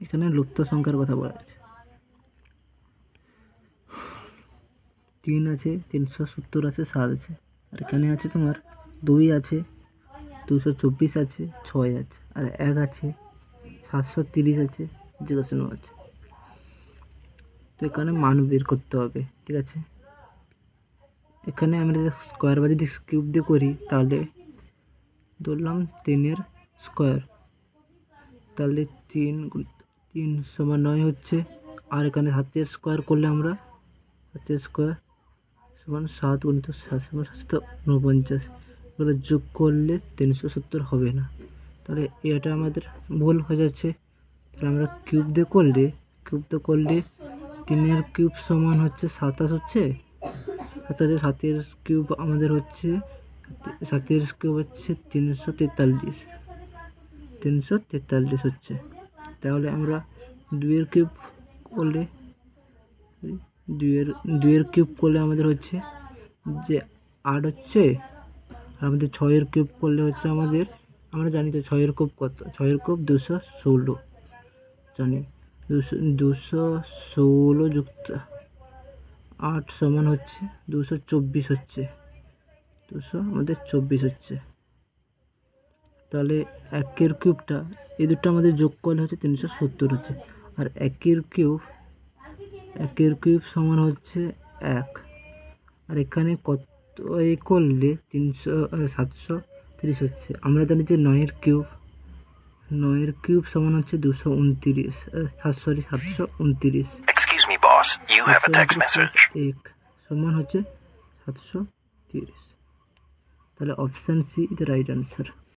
এখানে লুপ্ত সংখ্যার কথা বলা আছে। 3 আছে, 370 আছে, 7 আছে। আর এখানে আছে তোমার 2 আছে, 224 আছে, 6 আছে, আর 1 আছে, 730 আছে, 0 আছে। তো এখানে মান বের করতে হবে, ঠিক আছে। এখানে আমরা যদি স্কোয়ার বা যদি কিউব দিয়ে করি তাহলে ধরলাম 3 স্কোয়ার, তাহলে 3 সমান 9 হচ্ছে। আর এখানে 7 স্কোয়ার করলে আমরা 7 স্কোয়ার সমান 7 গুণিত 7 সমান 749। এগুলো যোগ করলে 370 হবে না, তাহলে এটা আমাদের ভুল হয়ে যাচ্ছে। তাহলে আমরা কিউব দিয়ে করলে 3 কিউব সমান হচ্ছে 27 হচ্ছে। 7 কিউব আমাদের হচ্ছে 7 কিউব হচ্ছে 343 হচ্ছে। তাহলে আমরা 2 কিউব করলে 2 কিউব করলে আমাদের হচ্ছে যে 8 হচ্ছে। আর আমাদের 6 কিউব করলে হচ্ছে আমাদের, আমরা জানি তো 6 কিউব কত, 6 কিউব 216 জানি। 216 যুক্ত 8 সমান হচ্ছে 224 হচ্ছে। 200 আমাদের 24 হচ্ছে। তাহলে 1 কিউবটা এই দুটো আমাদের যোগ করলে হচ্ছে 370 হচ্ছে। আর 1 কিউব সমান হচ্ছে 1। আর এখানে কত করলে 730 হচ্ছে। আমরা জানি যে 9 কিউব সমান হচ্ছে 229, 729। Excuse me, boss. You have a text message. 1 সমান হচ্ছে 730। তাহলে option C is the right answer.